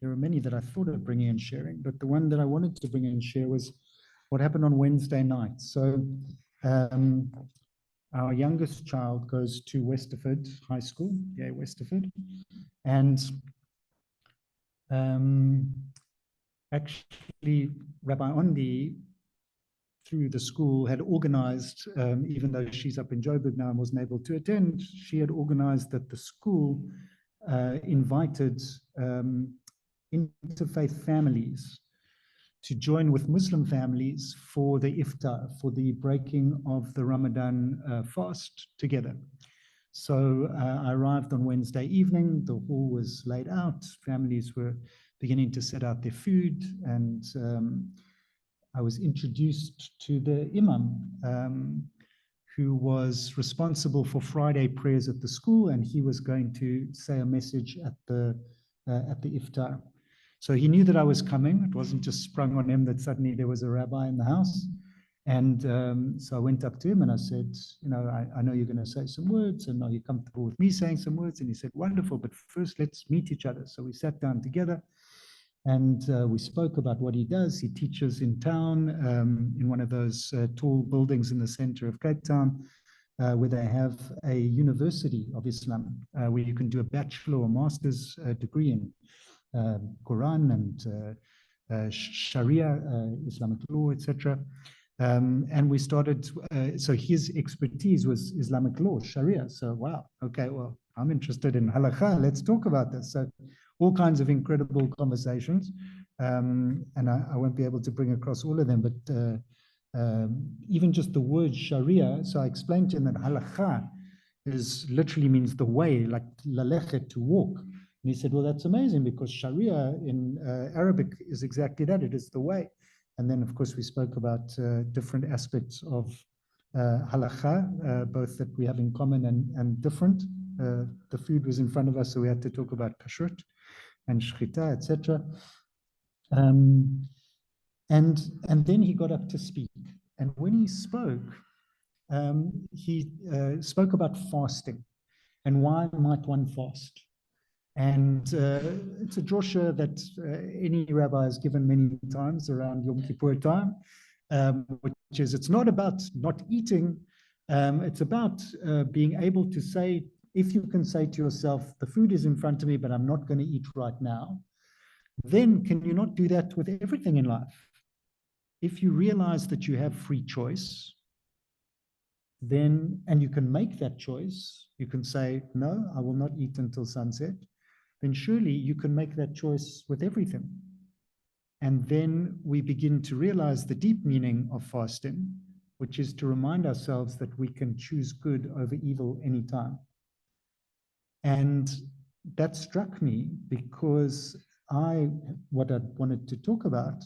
there are many that I thought of bringing and sharing, but the one that I wanted to bring and share was what happened on Wednesday night. So our youngest child goes to Westerford High School, Westerford, and actually Rabbi Ondi, through the school, had organized, even though she's up in Joburg now and wasn't able to attend, she had organized that the school invited interfaith families to join with Muslim families for the iftar, for the breaking of the Ramadan fast together. So I arrived on Wednesday evening, the hall was laid out, families were beginning to set out their food, and I was introduced to the imam, who was responsible for Friday prayers at the school, and he was going to say a message at the iftar. So he knew that I was coming. It wasn't just sprung on him that suddenly there was a rabbi in the house. And so I went up to him and I said, I know you're going to say some words, and are you comfortable with me saying some words? And he said, wonderful, but first let's meet each other. So we sat down together and we spoke about what he does. He teaches in town, in one of those tall buildings in the center of Cape Town, where they have a university of Islam, where you can do a bachelor or master's degree in Quran and Sharia, Islamic law, etc. And we started, so his expertise was Islamic law, Sharia. So, wow, okay, well, I'm interested in halakha. Let's talk about this. So all kinds of incredible conversations. And I won't be able to bring across all of them, but even just the word Sharia. So I explained to him that halakha literally means the way, like lalechet, to walk. And he said, well, that's amazing, because Sharia in Arabic is exactly that. It is the way. And then, of course, we spoke about different aspects of halakha, both that we have in common and different. The food was in front of us, so we had to talk about kashrut and shchita, etc. And then he got up to speak. And when he spoke about fasting and why might one fast. And it's a drosha that any rabbi has given many times around Yom Kippur time, which is, it's not about not eating, it's about being able to say, if you can say to yourself, the food is in front of me, but I'm not going to eat right now, then can you not do that with everything in life? If you realize that you have free choice, then, and you can make that choice, you can say, no, I will not eat until sunset, then surely you can make that choice with everything. And then we begin to realize the deep meaning of fasting, which is to remind ourselves that we can choose good over evil anytime. And that struck me because what I wanted to talk about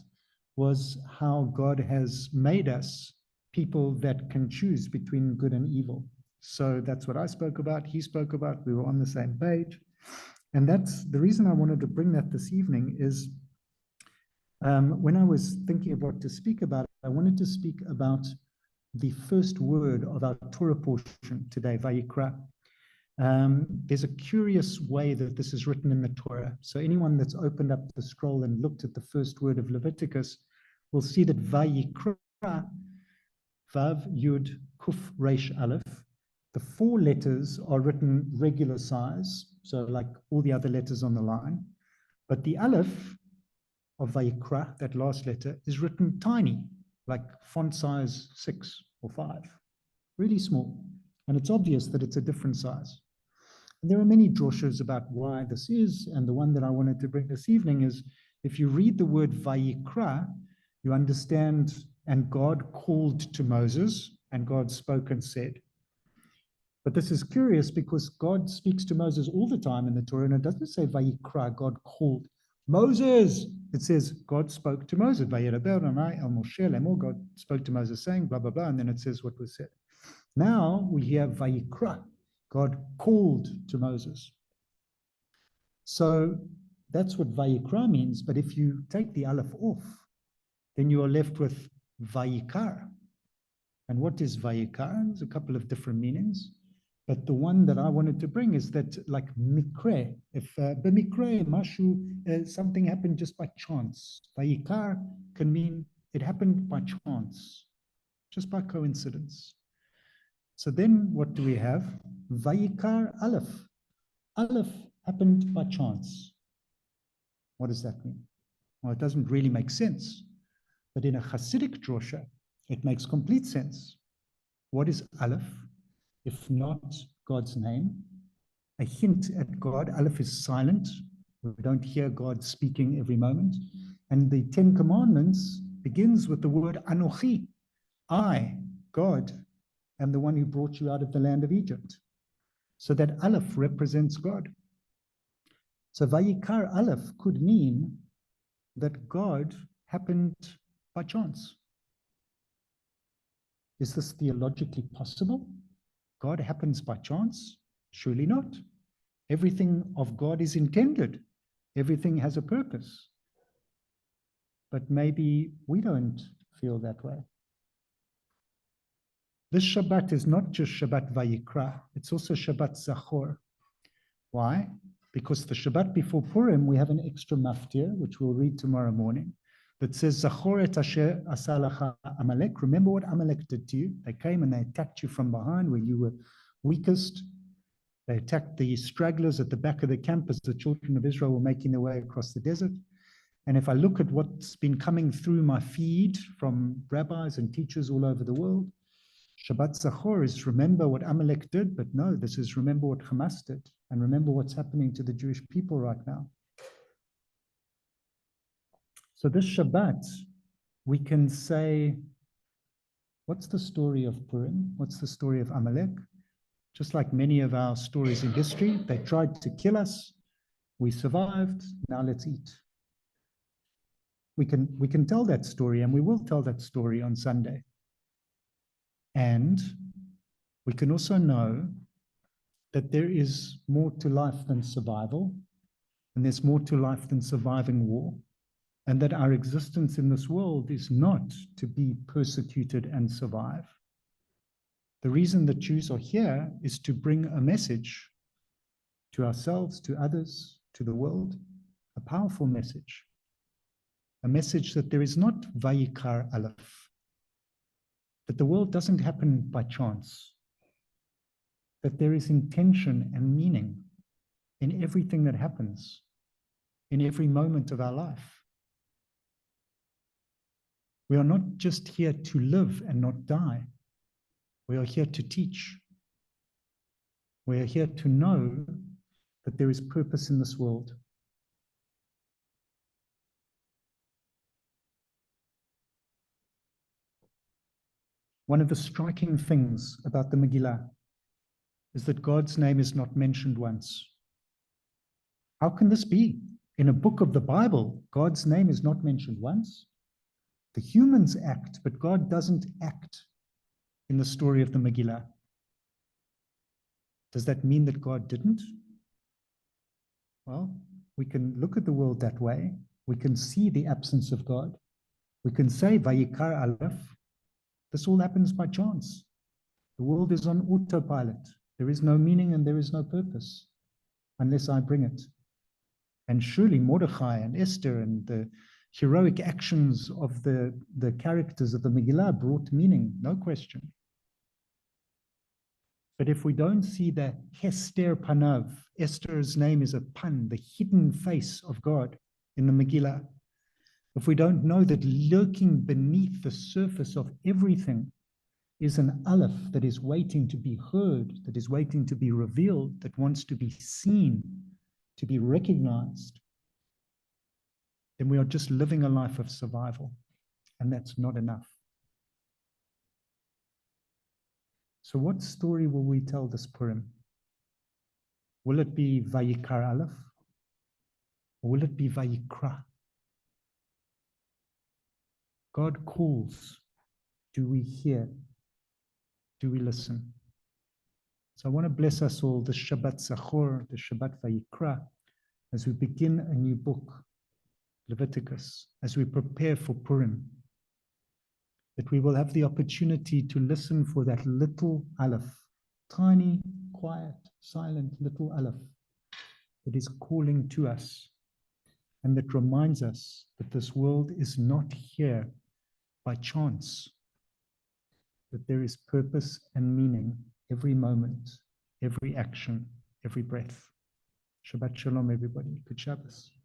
was how God has made us people that can choose between good and evil. So that's what I spoke about, he spoke about, we were on the same page. And that's the reason I wanted to bring that this evening is when I was thinking of what to speak about, I wanted to speak about the first word of our Torah portion today, Vayikra. There's a curious way that this is written in the Torah. So anyone that's opened up the scroll and looked at the first word of Leviticus will see that Vayikra, Vav, Yud, Kuf, Resh, Aleph, the four letters are written regular size, so like all the other letters on the line. But the Aleph of Vayikra, that last letter, is written tiny, like font size 6 or 5, really small. And it's obvious that it's a different size. And there are many droshas about why this is, and the one that I wanted to bring this evening is, if you read the word Vayikra, you understand, and God called to Moses, and God spoke and said. But this is curious because God speaks to Moses all the time in the Torah, and it doesn't say Vayikra, God called Moses. It says God spoke to Moses. God spoke to Moses saying blah, blah, blah, and then it says what was said. Now we hear Vayikra, God called to Moses. So that's what Vayikra means, but if you take the Aleph off, then you are left with Vayikar. And what is Vayikar? There's a couple of different meanings. But the one that I wanted to bring is that, like mikre, if b'mikre mashu, something happened just by chance. Vayikar can mean it happened by chance, just by coincidence. So then what do we have? Vayikar Aleph. Aleph happened by chance. What does that mean? Well, it doesn't really make sense. But in a Hasidic drosha, it makes complete sense. What is Aleph, if not God's name? A hint at God. Aleph is silent. We don't hear God speaking every moment. And the Ten Commandments begins with the word Anochi. I, God, am the one who brought you out of the land of Egypt. So that Aleph represents God. So Vayikar Aleph could mean that God happened by chance. Is this theologically possible? God happens by chance? Surely not. Everything of God is intended. Everything has a purpose. But maybe we don't feel that way. This Shabbat is not just Shabbat Vayikra, it's also Shabbat Zachor. Why? Because the Shabbat before Purim, we have an extra maftir, which we'll read tomorrow morning, that says, Zachor et asher asa lacha Amalek. Remember what Amalek did to you? They came and they attacked you from behind when you were weakest. They attacked the stragglers at the back of the camp as the children of Israel were making their way across the desert. And if I look at what's been coming through my feed from rabbis and teachers all over the world, Shabbat Zachor is remember what Amalek did, but no, this is remember what Hamas did, and remember what's happening to the Jewish people right now. So this Shabbat, we can say, what's the story of Purim? What's the story of Amalek? Just like many of our stories in history, they tried to kill us, we survived, now let's eat. We can tell that story, and we will tell that story on Sunday. And we can also know that there is more to life than survival, and there's more to life than surviving war, and that our existence in this world is not to be persecuted and survive. The reason that Jews are here is to bring a message to ourselves, to others, to the world, a powerful message, a message that there is not Vayikar Aleph, that the world doesn't happen by chance, that there is intention and meaning in everything that happens, in every moment of our life. We are not just here to live and not die. We are here to teach. We are here to know that there is purpose in this world. One of the striking things about the Megillah is that God's name is not mentioned once. How can this be? In a book of the Bible, God's name is not mentioned once. The humans act, but God doesn't act in the story of the Megillah. Does that mean that God didn't? Well, we can look at the world that way. We can see the absence of God. We can say, Vayikar Aleph, this all happens by chance. The world is on autopilot. There is no meaning and there is no purpose unless I bring it. And surely Mordechai and Esther and the heroic actions of the characters of the Megillah brought meaning, no question. But if we don't see the Hester Panav, Esther's name is a pan, the hidden face of God in the Megillah. If we don't know that lurking beneath the surface of everything is an Aleph that is waiting to be heard, that is waiting to be revealed, that wants to be seen, to be recognized, then we are just living a life of survival, and that's not enough. So what story will we tell this Purim? Will it be Vayikar Aleph? Or will it be Vayikra? God calls. Do we hear? Do we listen? So I want to bless us all, the Shabbat Zachor, the Shabbat Vayikra, as we begin a new book, Leviticus, as we prepare for Purim, that we will have the opportunity to listen for that little Aleph, tiny, quiet, silent little Aleph that is calling to us and that reminds us that this world is not here by chance, that there is purpose and meaning every moment, every action, every breath. Shabbat Shalom, everybody. Good Shabbos.